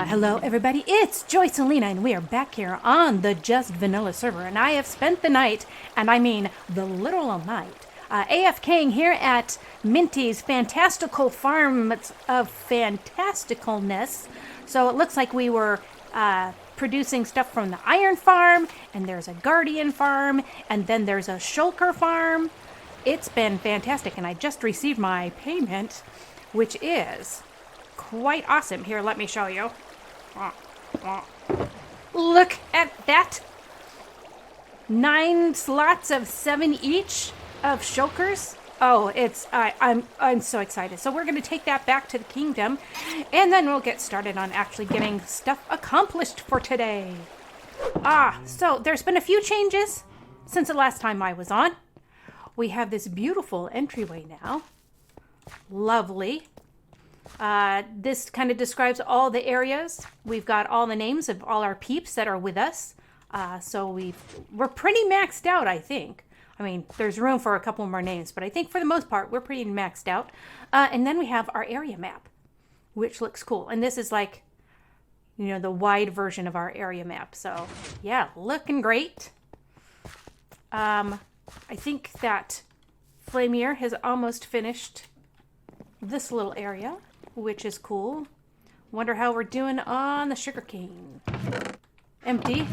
Hello everybody, it's Joycelina and we are back here on the Just Vanilla server, and I have spent the night, and I mean the literal night, AFKing here at Minty's fantastical farm of fantasticalness. So it looks like we were producing stuff from the iron farm, and there's a guardian farm, and then there's a shulker farm. It's been fantastic, and I just received my payment, which is quite awesome. Here, let me show you. Look at that. 9 slots of 7 each of shulkers. Oh, I'm so excited. So we're going to take that back to the kingdom, and then we'll get started on actually getting stuff accomplished for today. So there's been a few changes since the last time I was on. We have this beautiful entryway now. Lovely. This kind of describes all the areas. We've got all the names of all our peeps that are with us. So we're pretty maxed out, I think. I mean, there's room for a couple more names, but I think for the most part, we're pretty maxed out. And then we have our area map, which looks cool. And this is like, you know, the wide version of our area map. So yeah, looking great. I think that Flamier has almost finished this little area, which is cool. Wonder how we're doing on the sugarcane. Empty.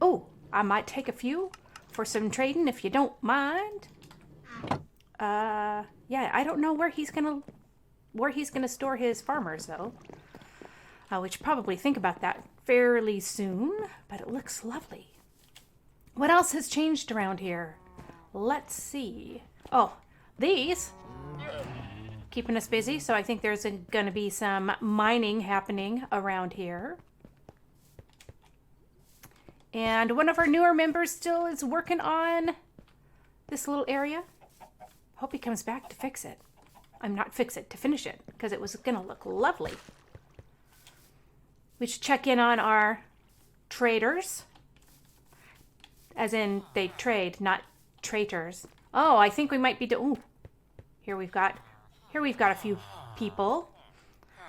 Oh, I might take a few for some trading if you don't mind. Yeah, I don't know where he's gonna store his farmers though. We should probably think about that fairly soon, but it looks lovely. What else has changed around here? Let's see. Oh, these keeping us busy, so I think there's going to be some mining happening around here. And one of our newer members still is working on this little area. Hope he comes back to fix it. To finish it, because it was going to look lovely. We should check in on our traders. As in, they trade, not traitors. Oh, I think we might be Here we've got a few people.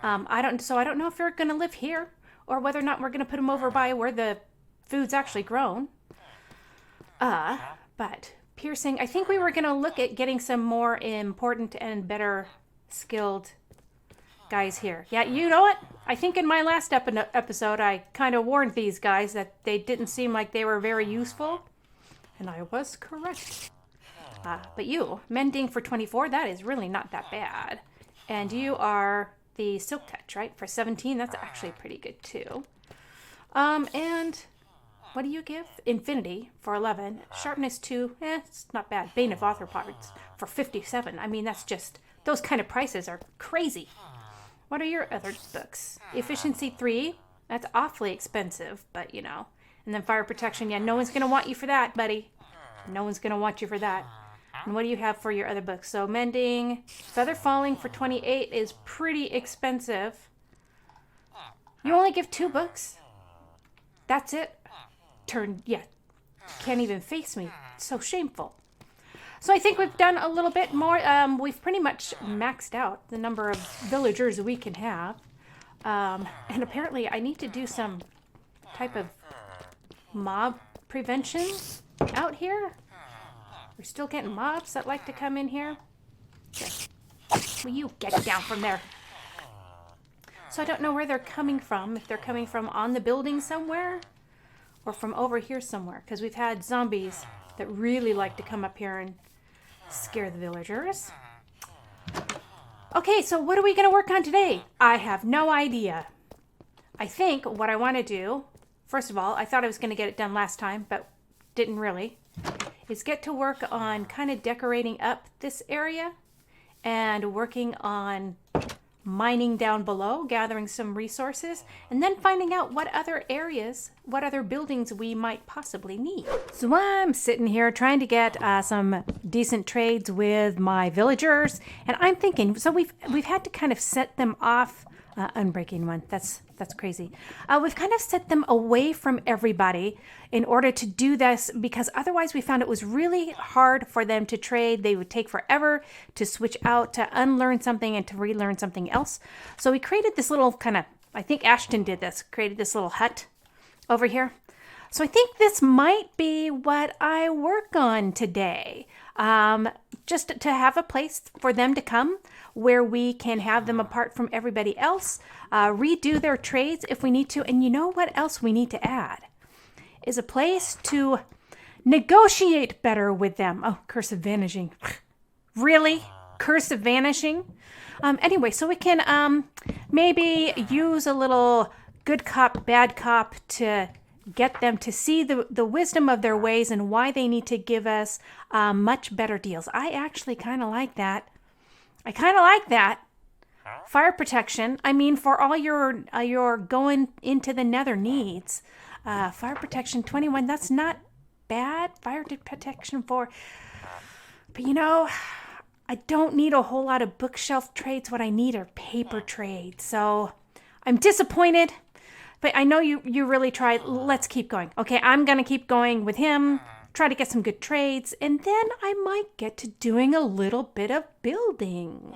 I don't know if they're going to live here or whether or not we're going to put them over by where the food's actually grown. But piercing, I think we were going to look at getting some more important and better skilled guys here. Yeah, you know what? I think in my last episode, I kind of warned these guys that they didn't seem like they were very useful. And I was correct. But you, mending for 24, that is really not that bad. And you are the silk touch, right? For 17, that's actually pretty good too. And what do you give? Infinity for 11. Sharpness 2, it's not bad. Bane of Arthropods for 57. I mean, that's just, those kind of prices are crazy. What are your other books? Efficiency 3, that's awfully expensive, but you know. And then fire protection, yeah, no one's going to want you for that, buddy. No one's going to want you for that. And what do you have for your other books? So mending, feather falling for 28 is pretty expensive. You only give 2 books? That's it? Can't even face me. It's so shameful. So I think we've done a little bit more. We've pretty much maxed out the number of villagers we can have. And apparently I need to do some type of mob prevention out here. We're still getting mobs that like to come in here. Will you get down from there? So I don't know where they're coming from. If they're coming from on the building somewhere or from over here somewhere. Because we've had zombies that really like to come up here and scare the villagers. Okay, so what are we going to work on today? I have no idea. I think what I want to do, first of all, I thought I was going to get it done last time, but didn't really, is get to work on kind of decorating up this area and working on mining down below, gathering some resources, and then finding out what other areas, what other buildings we might possibly need. So I'm sitting here trying to get some decent trades with my villagers, and I'm thinking, so we've had to kind of set them off. Unbreaking one. That's crazy. We've kind of set them away from everybody in order to do this, because otherwise we found it was really hard for them to trade. They would take forever to switch out, to unlearn something and to relearn something else. So we created this little kind of I think Ashton did this, created this little hut over here. So I think this might be what I work on today. Just to have a place for them to come where we can have them apart from everybody else, redo their trades if we need to. And you know what else we need to add? Is a place to negotiate better with them. Oh, curse of vanishing. Really? Curse of vanishing? Anyway, so we can maybe use a little good cop, bad cop to get them to see the wisdom of their ways and why they need to give us much better deals. I actually kind of like that. I kind of like that. Fire protection. I mean, for all your going into the nether needs. Fire protection 21, that's not bad. Fire protection 4. But you know, I don't need a whole lot of bookshelf trades. What I need are paper trades. So I'm disappointed, but I know you really tried. Let's keep going. Okay, I'm going to keep going with him, try to get some good trades, and then I might get to doing a little bit of building.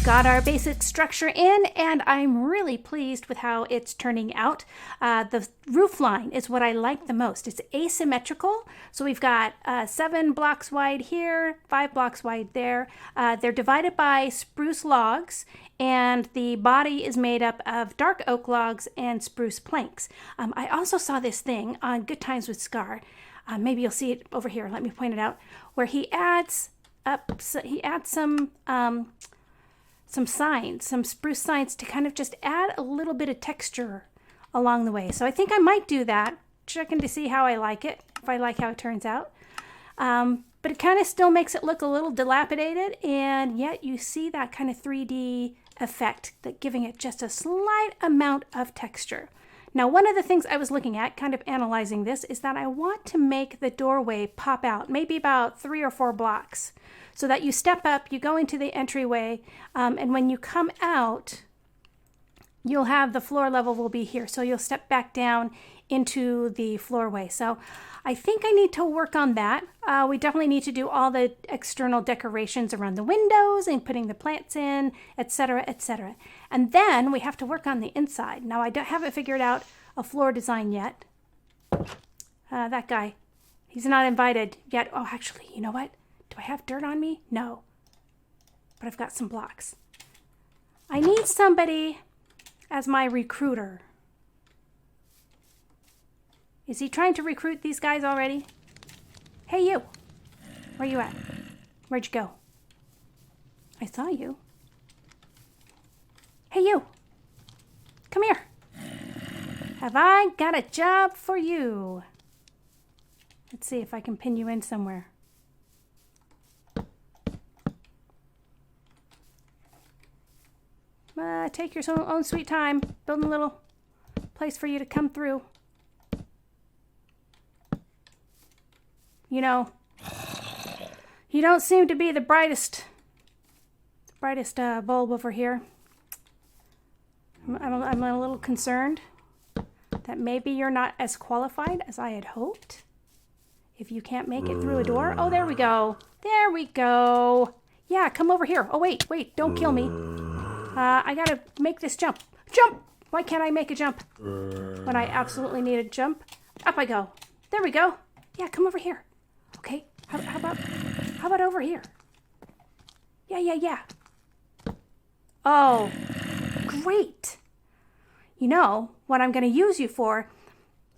Got our basic structure in, and I'm really pleased with how it's turning out. The roof line is what I like the most. It's asymmetrical, so we've got 7 blocks wide here, 5 blocks wide there. They're divided by spruce logs, and the body is made up of dark oak logs and spruce planks. I also saw this thing on Good Times with Scar. Maybe you'll see it over here. Let me point it out. Where he adds some signs, some spruce signs to kind of just add a little bit of texture along the way. So I think I might do that, checking to see how I like it, if I like how it turns out. But it kind of still makes it look a little dilapidated, and yet you see that kind of 3D effect, that giving it just a slight amount of texture. Now, one of the things I was looking at, kind of analyzing this, is that I want to make the doorway pop out, maybe about 3 or 4 blocks, so that you step up, you go into the entryway, and when you come out, you'll have the floor level will be here. So you'll step back down into the floorway. So I think I need to work on that. We definitely need to do all the external decorations around the windows and putting the plants in, etc., etc. And then we have to work on the inside. Now, I haven't figured out a floor design yet. That guy, he's not invited yet. Oh, actually, you know what? Do I have dirt on me? No. But I've got some blocks. I need somebody as my recruiter. Is he trying to recruit these guys already? Hey, you. Where you at? Where'd you go? I saw you. Hey, you. Come here. Have I got a job for you? Let's see if I can pin you in somewhere. Take your own sweet time. Building a little place for you to come through. You know, you don't seem to be the brightest bulb over here. I'm a little concerned that maybe you're not as qualified as I had hoped. If you can't make it through a door. Oh, there we go. There we go. Yeah, come over here. Oh, wait, don't kill me. I gotta make this jump. Jump! Why can't I make a jump? When I absolutely need a jump. Up I go. There we go. Yeah, come over here. Okay, how about over here? Yeah. Oh, great. You know what I'm going to use you for?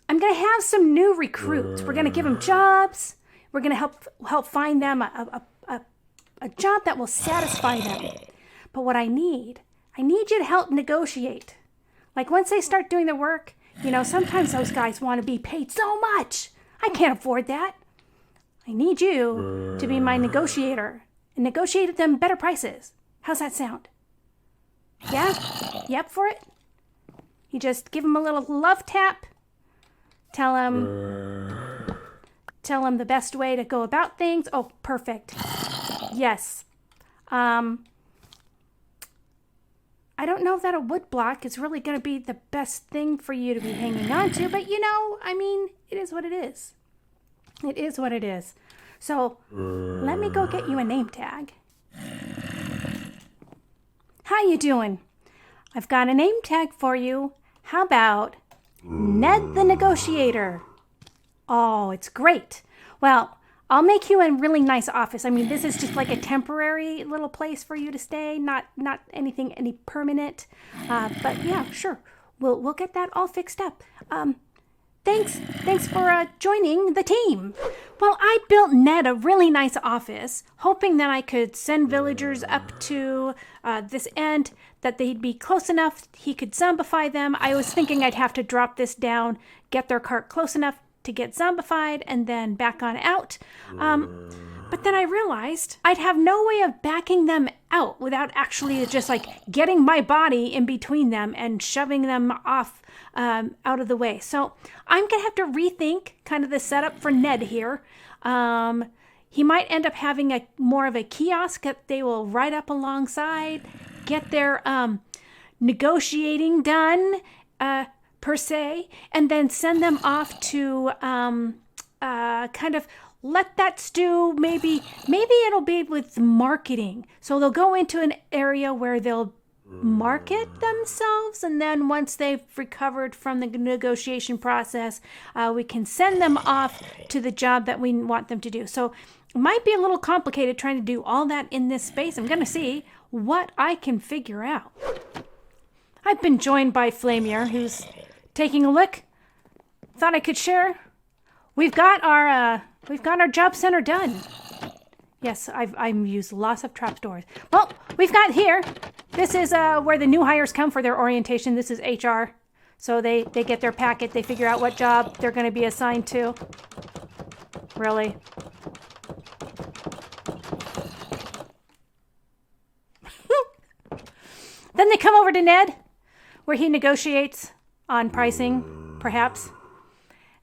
I'm going to have some new recruits. We're going to give them jobs. We're going to help find them a job that will satisfy them. But what I need you to help negotiate. Like once they start doing the work, you know, sometimes those guys want to be paid so much. I can't afford that. I need you to be my negotiator and negotiate them better prices. How's that sound? Yeah? You up for it? You just give them a little love tap. Tell them the best way to go about things. Oh, perfect. Yes. I don't know that a wood block is really going to be the best thing for you to be hanging on to, but you know, I mean, it is what it is. It is what it is. So let me go get you a name tag. How you doing? I've got a name tag for you. How about Ned the Negotiator? Oh, it's great. Well, I'll make you a really nice office. I mean, this is just like a temporary little place for you to stay, not any permanent. But yeah, sure. We'll get that all fixed up. Thanks for joining the team. Well, I built Ned a really nice office, hoping that I could send villagers up to this end, that they'd be close enough he could zombify them. I was thinking I'd have to drop this down, get their cart close enough to get zombified, and then back on out. But then I realized I'd have no way of backing them out without actually just like getting my body in between them and shoving them off out of the way. So I'm going to have to rethink kind of the setup for Ned here. He might end up having more of a kiosk that they will ride up alongside, get their negotiating done, per se, and then send them off to kind of let that stew. Maybe it'll be with marketing. So they'll go into an area where they'll market themselves, and then once they've recovered from the negotiation process, we can send them off to the job that we want them to do. So it might be a little complicated trying to do all that in this space. I'm going to see what I can figure out. I've been joined by Flamier, who's taking a look. Thought I could share. We've got our job center done. Yes, I've used lots of trapdoors. Well, we've got here. This is where the new hires come for their orientation. This is HR. So they get their packet. They figure out what job they're going to be assigned to. Really? Then they come over to Ned, where he negotiates on pricing, perhaps.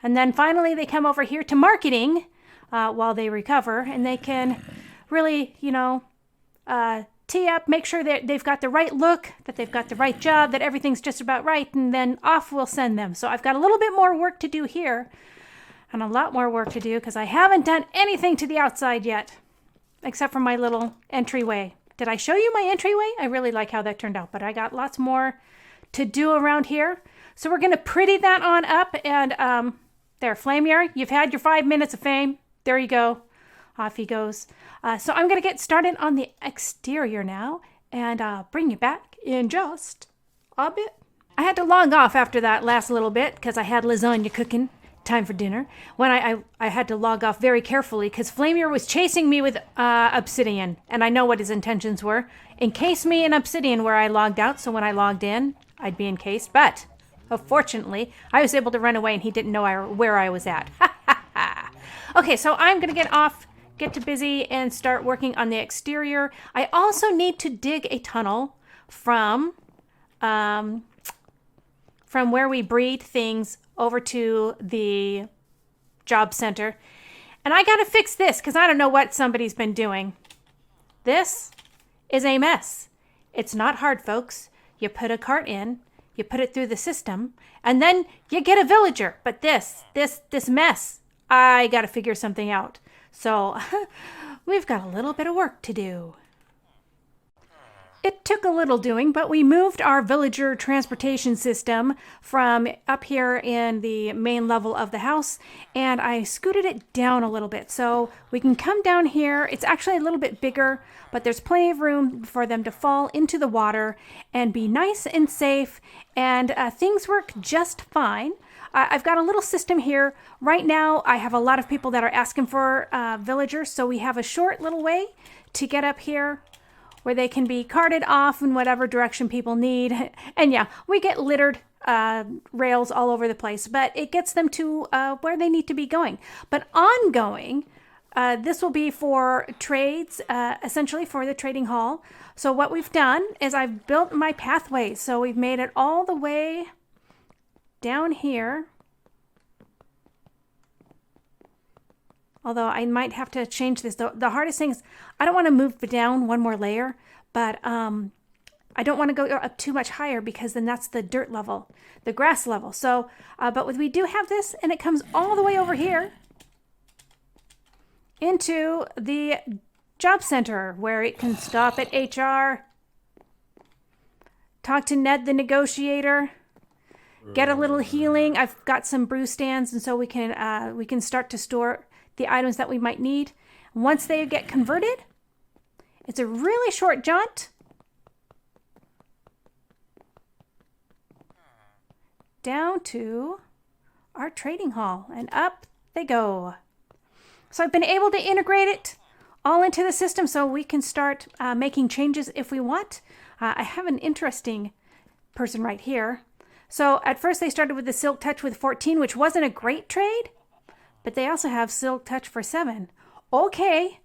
And then finally they come over here to marketing while they recover, and they can really, tee up, make sure that they've got the right look, that they've got the right job, that everything's just about right, and then off we'll send them. So I've got a little bit more work to do here, and a lot more work to do because I haven't done anything to the outside yet, except for my little entryway. Did I show you my entryway? I really like how that turned out, but I got lots more to do around here. So we're going to pretty that on up, and there, Flamier, you've had your 5 minutes of fame. There you go. Off he goes. So I'm going to get started on the exterior now and bring you back in just a bit. I had to log off after that last little bit because I had lasagna cooking. Time for dinner. When I had to log off very carefully because Flamier was chasing me with obsidian, and I know what his intentions were. Encase me in obsidian where I logged out, so when I logged in, I'd be encased. But fortunately, I was able to run away, and he didn't know where I was at. Okay, so I'm going to get to busy, and start working on the exterior. I also need to dig a tunnel from where we breed things over to the job center. And I got to fix this because I don't know what somebody's been doing. This is a mess. It's not hard, folks. You put a cart in, you put it through the system, and then you get a villager. But this mess, I got to figure something out. So we've got a little bit of work to do. It took a little doing, but we moved our villager transportation system from up here in the main level of the house, and I scooted it down a little bit. So we can come down here. It's actually a little bit bigger, but there's plenty of room for them to fall into the water and be nice and safe, and things work just fine. I've got a little system here. Right now, I have a lot of people that are asking for villagers, so we have a short little way to get up here where they can be carted off in whatever direction people need. And yeah, we get littered rails all over the place, but it gets them to where they need to be going. But ongoing, this will be for trades, essentially for the trading hall. So what we've done is I've built my pathways. So we've made it all the way down here. Although I might have to change this. The hardest thing is I don't want to move down one more layer, but I don't want to go up too much higher because then that's the dirt level, the grass level. So, but we do have this, and it comes all the way over here into the job center where it can stop at HR, talk to Ned the Negotiator, get a little healing. I've got some brew stands, and so we can start to store the items that we might need. Once they get converted, it's a really short jaunt down to our trading hall, and up they go. So I've been able to integrate it all into the system so we can start making changes if we want. I have an interesting person right here. So at first they started with the Silk Touch with 14, which wasn't a great trade, but they also have Silk Touch for 7. Okay,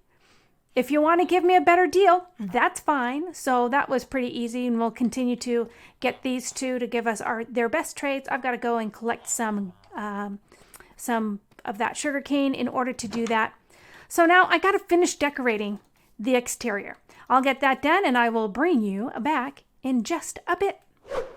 if you want to give me a better deal, that's fine. So that was pretty easy, and we'll continue to get these two to give us their best trades. I've got to go and collect some of that sugarcane in order to do that. So now I got to finish decorating the exterior. I'll get that done, and I will bring you back in just a bit.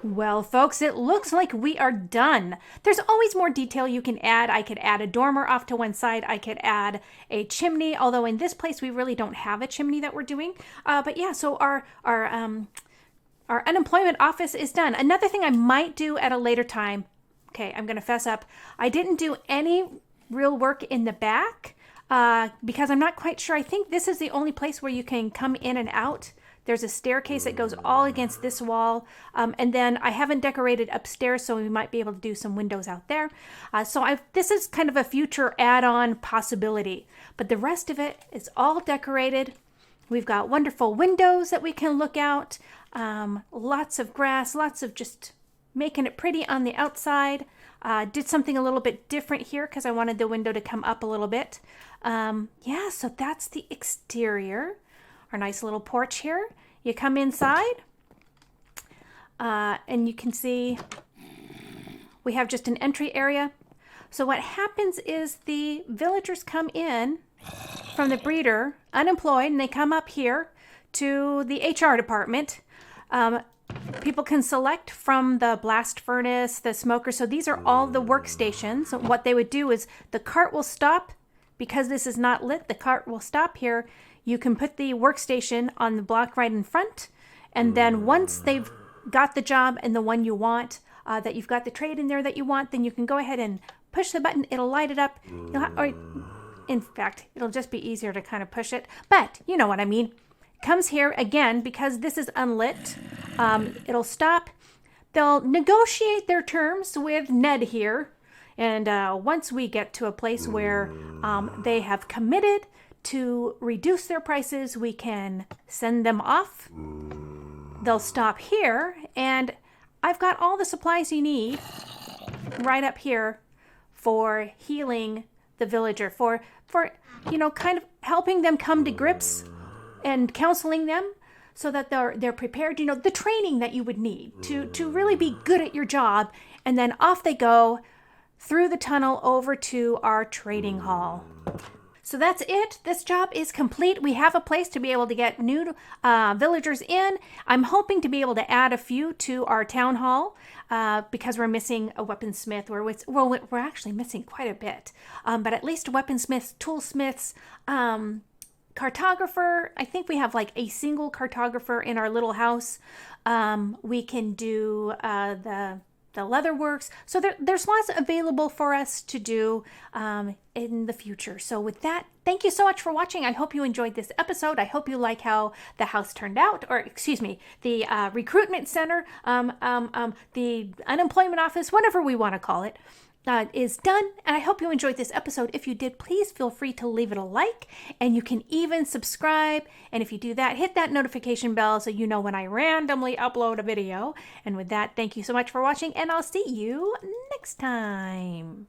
Well, folks, it looks like we are done. There's always more detail you can add. I could add a dormer off to one side. I could add a chimney, although in this place we really don't have a chimney that we're doing. But yeah, so our unemployment office is done. Another thing I might do at a later time, okay, I'm going to fess up. I didn't do any real work in the back because I'm not quite sure. I think this is the only place where you can come in and out. There's a staircase that goes all against this wall. And then I haven't decorated upstairs, so we might be able to do some windows out there. This is kind of a future add-on possibility. But the rest of it is all decorated. We've got wonderful windows that we can look out. Lots of grass, lots of just making it pretty on the outside. Did something a little bit different here because I wanted the window to come up a little bit. Yeah, so that's the exterior. Our nice little porch here. You come inside and you can see we have just an entry area. So what happens is the villagers come in from the breeder, unemployed, and they come up here to the HR department. People can select from the blast furnace, the smoker. So these are all the workstations. So what they would do is the cart will stop. Because this is not lit, the cart will stop here. You can put the workstation on the block right in front. And then once they've got the job and the one you want, that you've got the trade in there that you want, then you can go ahead and push the button. It'll light it up. Or in fact, it'll just be easier to kind of push it. But you know what I mean. Comes here again because this is unlit. It'll stop. They'll negotiate their terms with Ned here. And once we get to a place where they have committed to reduce their prices, we can send them off. They'll stop here, and I've got all the supplies you need right up here for healing the villager, for kind of helping them come to grips and counseling them so that they're prepared, the training that you would need to really be good at your job. And then off they go through the tunnel over to our trading hall. So that's it. This job is complete. We have a place to be able to get new villagers in. I'm hoping to be able to add a few to our town hall because we're missing a weaponsmith. We're actually missing quite a bit. But at least weaponsmiths, toolsmiths, cartographer. I think we have like a single cartographer in our little house. We can do the leather works. So there's lots available for us to do in the future. So with that, thank you so much for watching. I hope you enjoyed this episode. I hope you like how the house turned out, or excuse me, the recruitment center, the unemployment office, whatever we want to call it, is done. And I hope you enjoyed this episode. If you did, please feel free to leave it a like, and you can even subscribe. And if you do that, hit that notification bell so you know when I randomly upload a video. And with that, thank you so much for watching, and I'll see you next time.